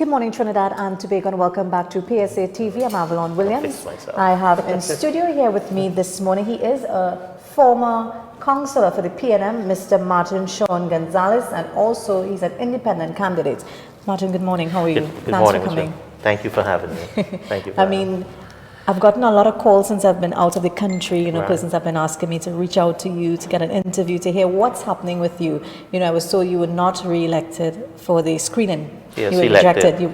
Good morning, Trinidad and Tobago, and welcome back to PSA TV. I'm Avalon Williams. I have in studio here with me this morning, he is a former councillor for the PNM, Mr. Martin Sean Gonzales, and also he's an independent candidate. Martin, good morning. How are you? Good morning, for coming. Thank you for having me. Thank you. I've gotten a lot of calls since I've been out of the country. You know, persons have been asking me to reach out to you to get an interview to hear what's happening with you. You know, I was told you were not re-elected for the screening. Yes, you were rejected. You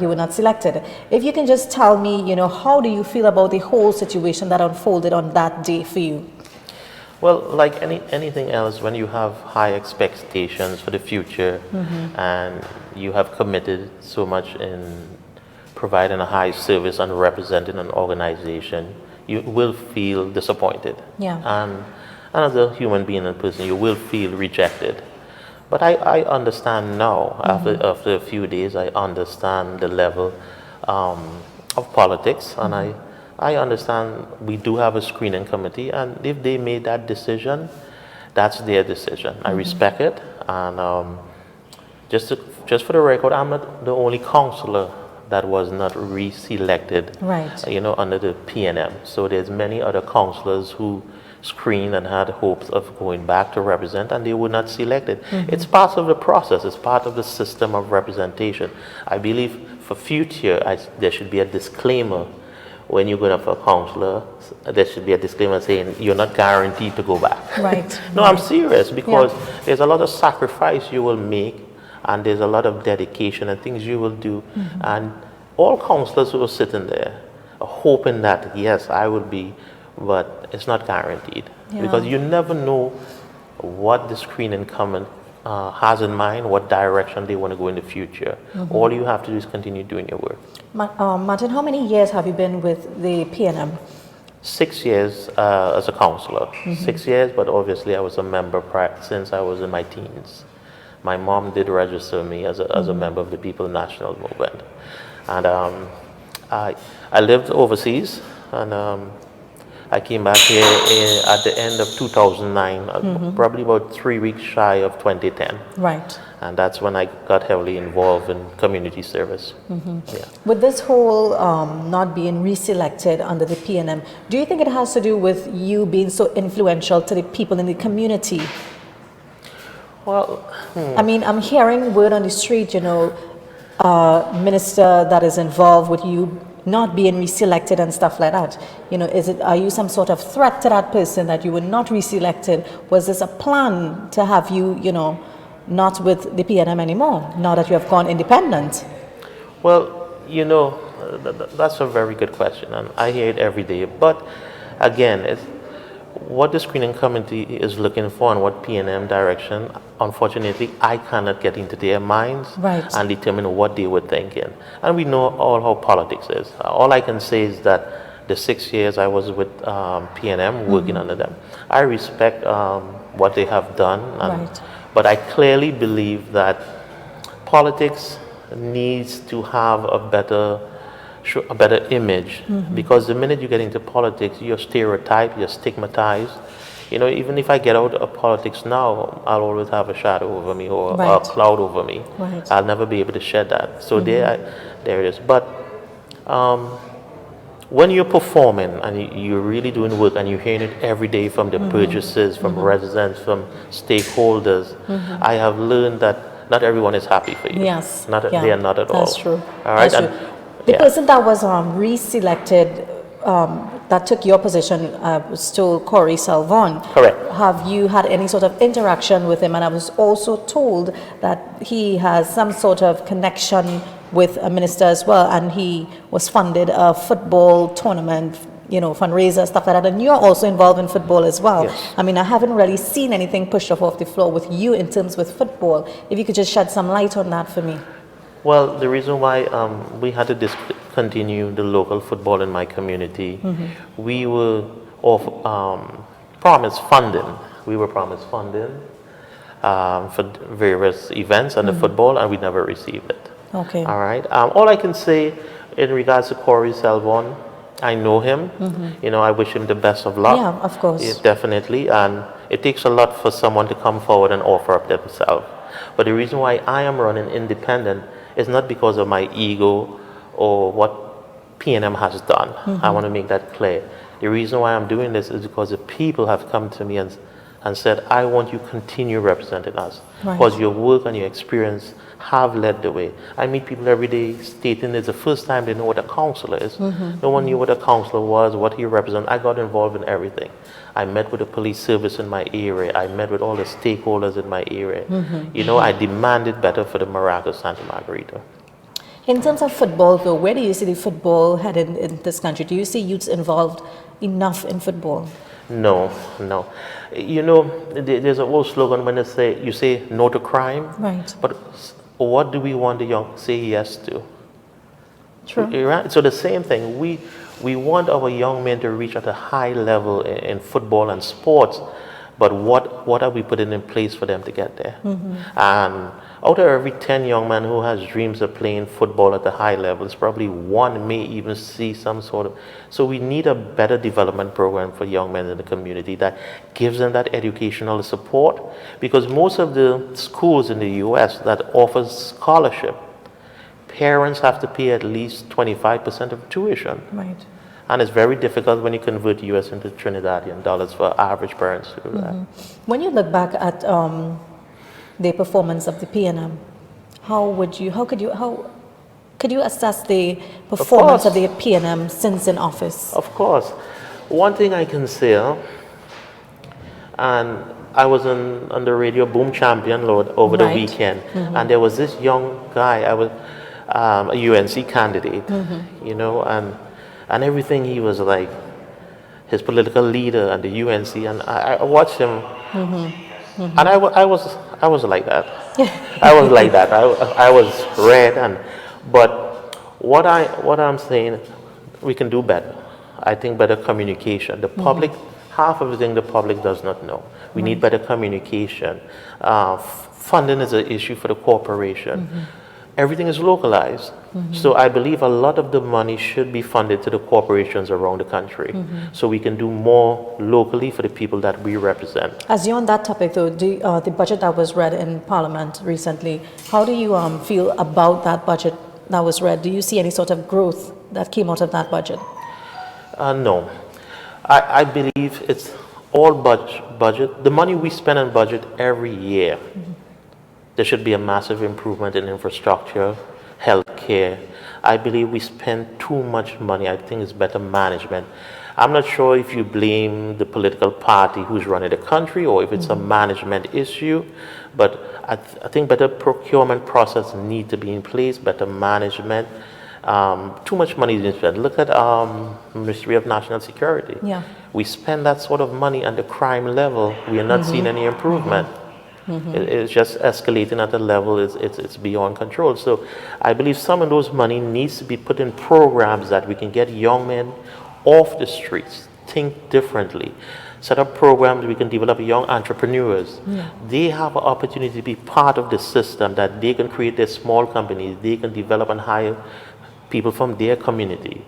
were not selected. If you can just tell me, you know, how do you feel about the whole situation that unfolded on that day for you? Well, like anything else, when you have high expectations for the future and you have committed so much in providing a high service and representing an organization, you will feel disappointed. Yeah. And as a human being and person, you will feel rejected. But I understand now, after a few days, I understand the level of politics, and I understand we do have a screening committee, and if they made that decision, that's their decision. I respect it, and just for the record, I'm not the only councillor that was not re-selected, you know, under the PNM. So there's many other councillors who screened and had hopes of going back to represent, and they were not selected. It's part of the process. It's part of the system of representation. I believe for future, there should be a disclaimer when you go up for a councillor. There should be a disclaimer saying you're not guaranteed to go back. Right. No, I'm serious, because there's a lot of sacrifice you will make, and there's a lot of dedication and things you will do. And all councillors who are sitting there are hoping that, yes, I will be, but it's not guaranteed. Because you never know what the screening incumbent has in mind, what direction they want to go in the future. All you have to do is continue doing your work. Martin, how many years have you been with the PNM? 6 years as a councillor. 6 years, but obviously I was a member since I was in my teens. My mom did register me as a member of the People's National Movement. And I lived overseas, and I came back here at the end of 2009, probably about 3 weeks shy of 2010. Right. And that's when I got heavily involved in community service. With this whole not being reselected under the PNM, do you think it has to do with you being so influential to the people in the community? Well, I mean, I'm hearing word on the street, you know, minister that is involved with you not being reselected and stuff like that. You know, are you some sort of threat to that person that you were not reselected? Was this a plan to have you, you know, not with the PNM anymore, now that you have gone independent? Well, you know, that's a very good question, and I hear it every day. But again, what the screening committee is looking for and what PNM direction, unfortunately, I cannot get into their minds and determine what they were thinking. And we know all how politics is. All I can say is that the 6 years I was with PNM, working under them, I respect what they have done. But I clearly believe that politics needs to have a better image, because the minute you get into politics, you're stereotyped, you're stigmatized. You know, even if I get out of politics now, I'll always have a shadow over me or a cloud over me. I'll never be able to shed that. So there it is. But when you're performing and you're really doing work and you're hearing it every day from the purchasers, from residents, from stakeholders, I have learned that not everyone is happy for you. Yes. They are not at all. That's true. All right. That's true. The person that was reselected, that took your position, was still Corey Salvon. Correct. Have you had any sort of interaction with him? And I was also told that he has some sort of connection with a minister as well, and he was funded a football tournament, you know, fundraiser, stuff like that. And you're also involved in football as well. Yes. I mean, I haven't really seen anything pushed off the floor with you in terms with football. If you could just shed some light on that for me. Well, the reason why we had to discontinue the local football in my community, we were promised funding. We were promised funding for various events and the football, and we never received it. Okay. All right. All I can say in regards to Corey Salvon, I know him. You know, I wish him the best of luck. Yeah, of course. Yeah, definitely. And it takes a lot for someone to come forward and offer up themselves. But the reason why I am running independent it's not because of my ego or what PNM has done. I want to make that clear. The reason why I'm doing this is because the people have come to me and said, I want you to continue representing us. Right. Because your work and your experience have led the way. I meet people every day stating it's the first time they know what a councillor is. No one knew what a councillor was, what he represented. I got involved in everything. I met with the police service in my area. I met with all the stakeholders in my area. You know, I demanded better for the Morocco Santa Margarita. In terms of football, though, where do you see the football headed in this country? Do you see youths involved enough in football? No, no. You know, there's an old slogan when you say no to crime. Right. But what do we want the young say yes to? True. Right? So the same thing. We want our young men to reach at a high level in football and sports, but what are we putting in place for them to get there? And out of every 10 young men who has dreams of playing football at a high level, it's probably one may even see some sort of... So we need a better development program for young men in the community that gives them that educational support, because most of the schools in the US that offers scholarship, parents have to pay at least 25% of tuition. Right. And it's very difficult when you convert US into Trinidadian dollars for average parents to do that. When you look back at the performance of the PNM, how could you assess the performance of the PNM since in office? Of course. One thing I can say, and I was on the radio Boom Champion Lord over the weekend, and there was this young guy, I was a UNC candidate, you know, and everything he was like, his political leader and the UNC, and I watched him, and I was like that. I was like that. I was red, but what I'm saying, we can do better. I think better communication. The public, half of the thing the public does not know. We need better communication. Funding is an issue for the corporation. Everything is localized. So I believe a lot of the money should be funded to the corporations around the country, so we can do more locally for the people that we represent. As you're on that topic, though, the budget that was read in Parliament recently, how do you feel about that budget that was read? Do you see any sort of growth that came out of that budget? No. I believe it's all budget. The money we spend on budget every year, there should be a massive improvement in infrastructure, healthcare. I believe we spend too much money. I think it's better management. I'm not sure if you blame the political party who's running the country or if it's a management issue, but I think better procurement process need to be in place, better management. Too much money is being spent. Look at Ministry of National Security. Yeah. We spend that sort of money on the crime level. We are not seeing any improvement. It's just escalating at a level, it's beyond control. So I believe some of those money needs to be put in programs that we can get young men off the streets, think differently. Set up programs we can develop young entrepreneurs. They have an opportunity to be part of the system, that they can create their small companies, they can develop and hire people from their community.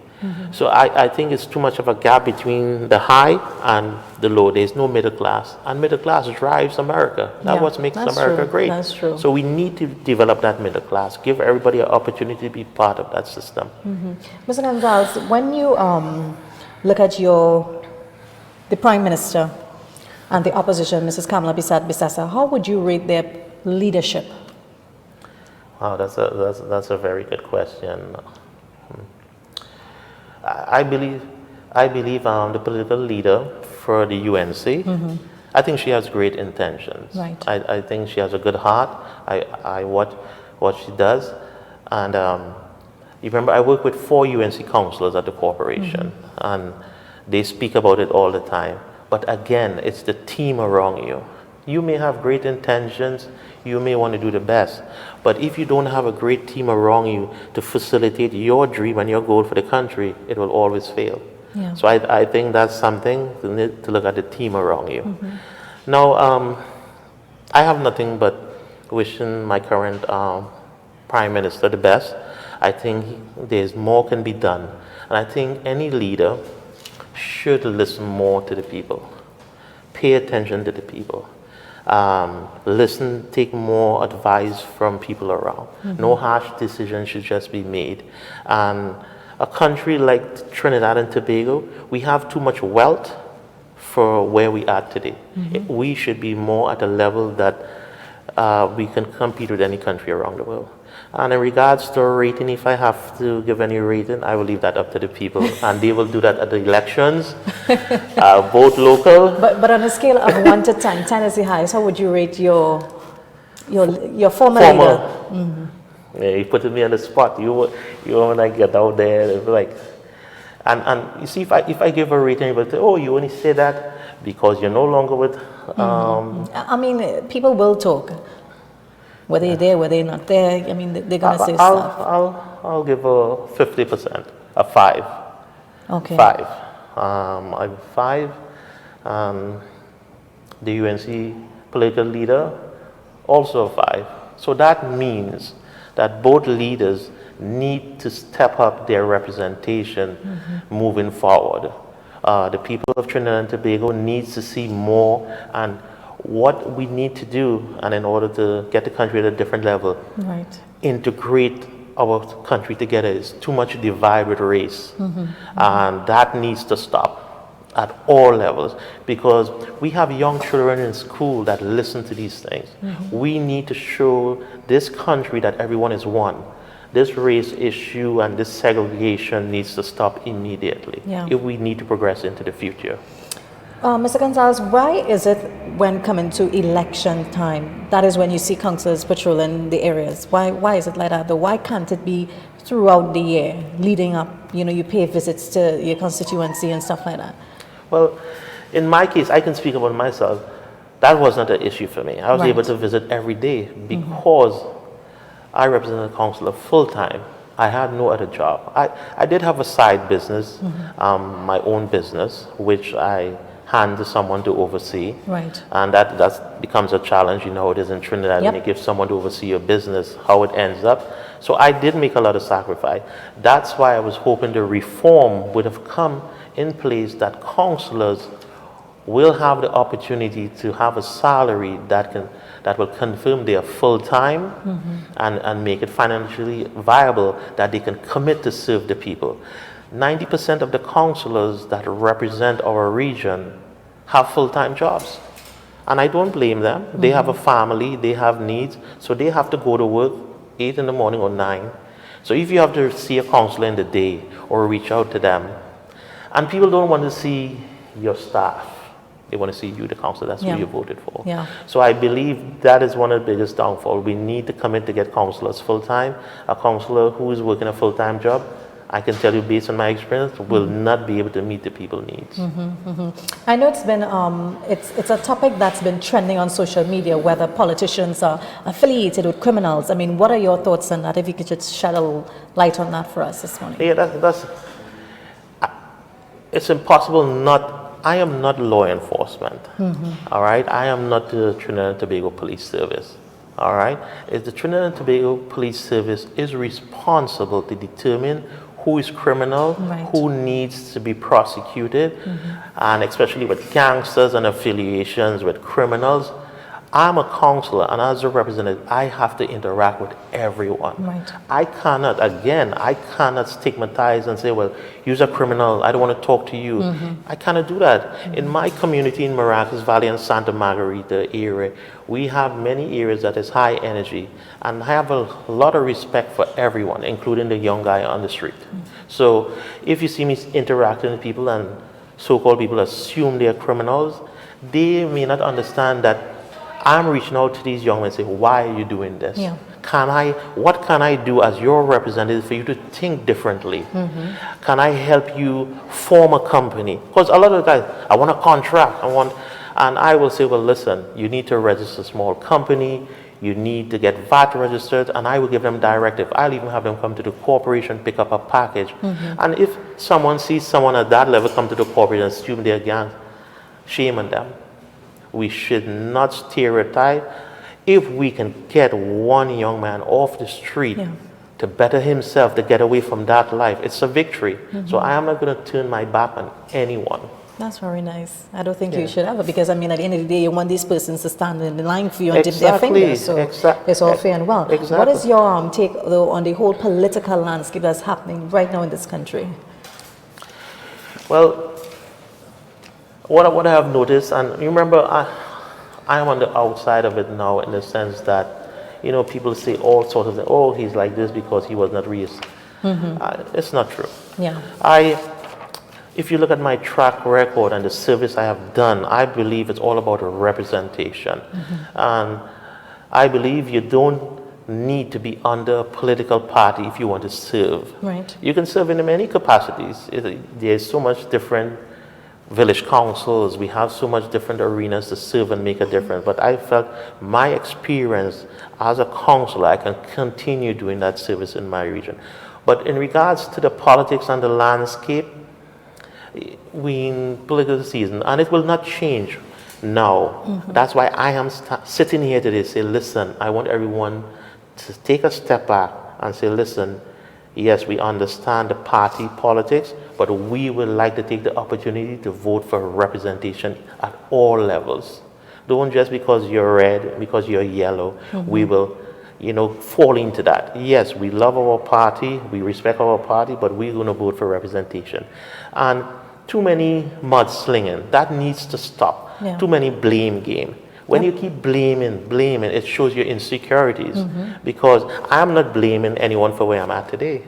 So I think it's too much of a gap between the high and the low. There's no middle class, and middle class drives America. That's what makes America great. That's true. So we need to develop that middle class, give everybody an opportunity to be part of that system. Mr. Gonzales, when you look at the Prime Minister and the opposition, Mrs. Kamala Bissassa, how would you rate their leadership? Wow, that's a very good question. I believe the political leader for the UNC, I think she has great intentions. Right. I think she has a good heart. I watch what she does, and you remember I work with 4 UNC councillors at the corporation, and they speak about it all the time. But again, it's the team around you. You may have great intentions, you may want to do the best, but if you don't have a great team around you to facilitate your dream and your goal for the country, it will always fail. Yeah. So I think that's something to look at the team around you. Now, I have nothing but wishing my current Prime Minister the best. I think there's more can be done, and I think any leader should listen more to the people, pay attention to the people. Listen, take more advice from people around. No harsh decision should just be made. And a country like Trinidad and Tobago, we have too much wealth for where we are today. We should be more at a level that we can compete with any country around the world. And in regards to rating, if I have to give any rating, I will leave that up to the people, and they will do that at the elections, vote local. But on a scale of 1 to 10, 10 is the highest, how would you rate your former leader? Yeah, you put me on the spot. You when I get out there, like, and you see, if I give a rating, people say, oh, you only say that because you're no longer with. I mean, people will talk. Whether you're there, whether you're not there, I mean, they're going to say stuff. I'll give a 50%, a 5. Okay. 5. I'm 5. The UNC political leader, also a 5. So that means that both leaders need to step up their representation moving forward. The people of Trinidad and Tobago needs to see more, and what we need to do, and in order to get the country at a different level, integrate our country together. Is too much divide with race, and that needs to stop at all levels, because we have young children in school that listen to these things. We need to show this country that everyone is one. This race issue and this segregation needs to stop immediately if we need to progress into the future. Mr. Gonzales, why is it when coming to election time, that is when you see councillors patrolling the areas? Why is it like that? Though why can't it be throughout the year, leading up? You know, you pay visits to your constituency and stuff like that. Well, in my case, I can speak about myself. That was not an issue for me. I was able to visit every day because I represented a councillor full time. I had no other job. I did have a side business, my own business, which I hand to someone to oversee. And that becomes a challenge. You know how it is in Trinidad when you give someone to oversee your business, how it ends up. So I did make a lot of sacrifice. That's why I was hoping the reform would have come in place, that councillors will have the opportunity to have a salary that will confirm they are full-time and make it financially viable, that they can commit to serve the people. 90% of the councillors that represent our region have full-time jobs. And I don't blame them. They have a family, they have needs, so they have to go to work 8 in the morning or 9. So if you have to see a councillor in the day or reach out to them, and people don't want to see your staff, they want to see you, the councillor, that's who you voted for. So I believe that is one of the biggest downfalls. We need to commit to get councillors full-time. A councillor who is working a full-time job, I can tell you based on my experience, will not be able to meet the people's needs. I know it's been, it's a topic that's been trending on social media, whether politicians are affiliated with criminals. I mean, what are your thoughts on that? If you could just shed a little light on that for us this morning. Yeah, it's impossible I am not law enforcement, all right? I am not the Trinidad and Tobago Police Service, all right? The Trinidad and Tobago Police Service is responsible to determine who is criminal, who needs to be prosecuted, and especially with gangsters and affiliations with criminals. I'm a councillor, and as a representative, I have to interact with everyone. I cannot stigmatize and say, well, you're a criminal, I don't want to talk to you. I cannot do that. In my community in Maracas Valley and Santa Margarita area, we have many areas that is high energy, and I have a lot of respect for everyone, including the young guy on the street. So if you see me interacting with people and so-called people assume they're criminals, they may not understand that I'm reaching out to these young men and saying, why are you doing this? What can I do as your representative for you to think differently? Can I help you form a company? Because a lot of guys, I want a contract, and I will say, well, listen, you need to register a small company, you need to get VAT registered, and I will give them directive. I'll even have them come to the corporation, pick up a package. And if someone sees someone at that level come to the corporation and assume they're gang, shame on them. We should not stereotype. If we can get one young man off the street to better himself, to get away from that life, it's a victory. So I am not going to turn my back on anyone. That's very nice. I don't think Yeah. you should ever, because I mean, at the end of the day, you want these persons to stand in the line for you and dip their Exactly. fingers. So it's all fair and well. Exactly. What is your take, though, on the whole political landscape that's happening right now in this country? Well, what I have noticed, and you remember, I am on the outside of it now in the sense that, you know, people say all sorts of things. Oh, he's like this because he was not raised. It's not true. Yeah. If you look at my track record and the service I have done, I believe it's all about representation. And I believe you don't need to be under a political party if you want to serve. Right. You can serve in many capacities. There's so much different village councils. We have so much different arenas to serve and make a difference. But I felt my experience as a councillor, I can continue doing that service in my region. But in regards to the politics and the landscape, we in political season, and it will not change now. That's why I am sitting here today, say, listen, I want everyone to take a step back and say, listen, yes, we understand the party politics, but we would like to take the opportunity to vote for representation at all levels. Don't just because you're red, because you're yellow, we will, you know, fall into that. Yes, we love our party, we respect our party, but we're going to vote for representation. And too many mudslinging, that needs to stop. Yeah. Too many blame game. When you keep blaming, it shows your insecurities. Because I'm not blaming anyone for where I'm at today.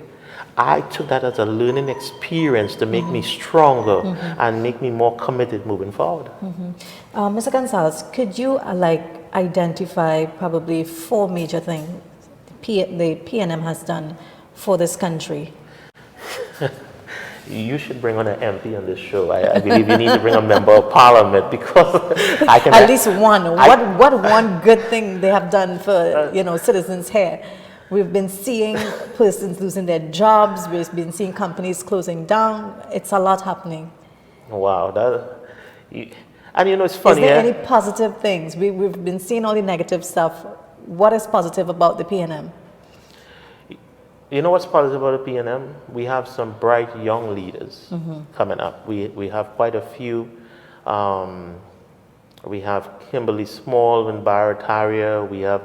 I took that as a learning experience to make me stronger and make me more committed moving forward. Mr. Gonzales, could you identify probably 4 major things the PNM has done for this country? You should bring on an MP on this show. I believe you need to bring a member of parliament because I can... At least one. What one good thing they have done for, you know, citizens here? We've been seeing persons losing their jobs. We've been seeing companies closing down. It's a lot happening. Wow. And you know, it's funny. Is there any positive things? We've been seeing all the negative stuff. What is positive about the PNM? You know what's positive about the PNM? We have some bright young leaders coming up. We have quite a few. We have Kimberly Small in Barataria. We have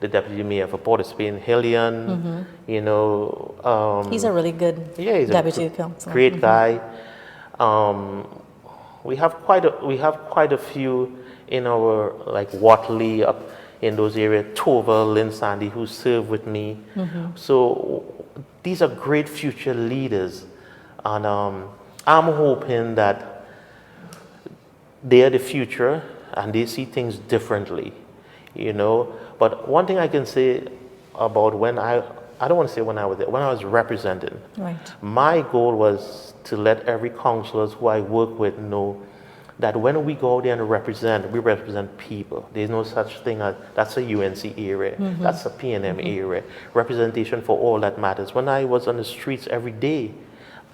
the deputy mayor for Port of Spain, Hillian. You know, he's a really good deputy councillor. Great guy. We have quite a few in our like Watley up in those areas, Tova, Lynn Sandy, who serve with me. So these are great future leaders. And I'm hoping that they are the future and they see things differently, you know. But one thing I can say about when I don't want to say when I was there, when I was representing, my goal was to let every councillor who I work with know that when we go there and represent, we represent people. There's no such thing as, that's a UNC area, that's a PNM area. Representation for all that matters. When I was on the streets every day,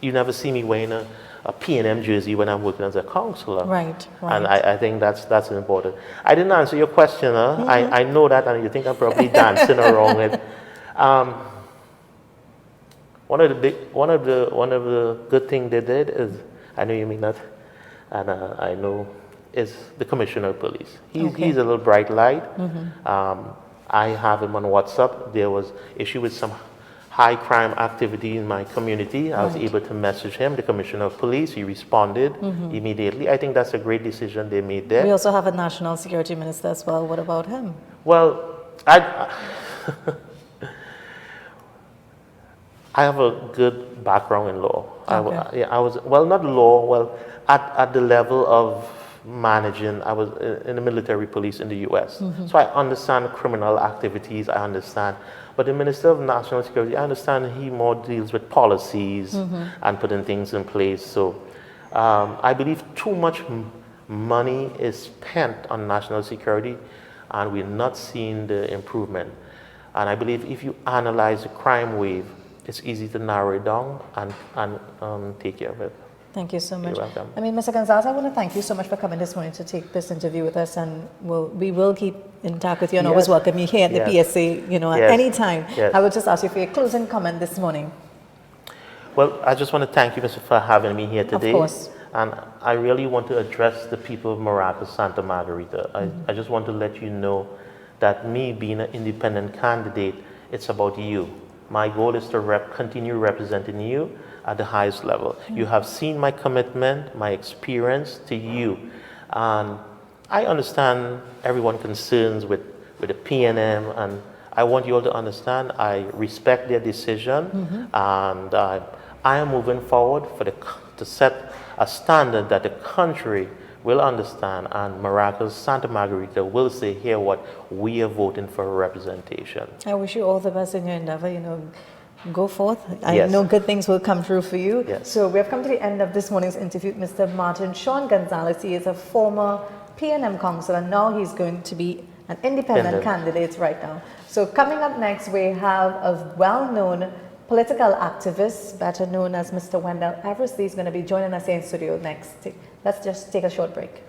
you never see me wearing a PNM jersey when I'm working as a councillor. Right. And I think that's important. I didn't answer your question, huh? I know that, and you think I'm probably dancing around it. One of the good things they did is, I know you mean that, and I know, is the Commissioner of Police. He's a little bright light. I have him on WhatsApp. There was issue with some high crime activity in my community. I was able to message him, the Commissioner of Police. He responded immediately. I think that's a great decision they made there. We also have a National Security Minister as well. What about him? Well, I have a good background in law. I was, well, not law, well, at the level of managing, I was in the military police in the US. So I understand criminal activities, I understand. But the Minister of National Security, I understand he more deals with policies and putting things in place. So I believe too much money is spent on national security and we're not seeing the improvement. And I believe if you analyze the crime wave, it's easy to narrow it down and take care of it. Thank you so much. You're welcome. I mean, Mr. Gonzales, I want to thank you so much for coming this morning to take this interview with us, and we will keep in touch with you and always welcome you here at the PSA, you know, at any time. I will just ask you for your closing comment this morning. Well, I just want to thank you, Mr. for having me here today. Of course. And I really want to address the people of Maracas, Santa Margarita. I just want to let you know that me being an independent candidate, it's about you. My goal is to continue representing you at the highest level. You have seen my commitment, my experience to you. And I understand everyone's concerns with the PNM, and I want you all to understand I respect their decision, and I am moving forward to set a standard that the country will understand, and Maracas, Santa Margarita will say, here what we are voting for representation. I wish you all the best in your endeavor, go forth. I Yes. know good things will come true for you. Yes. So we have come to the end of this morning's interview with Mr. Martin Sean Gonzales. He is a former PNM councillor. Now he's going to be an independent candidate right now. So coming up next, we have a well-known political activist, better known as Mr. Wendell Eversley, is going to be joining us here in studio next. Let's just take a short break.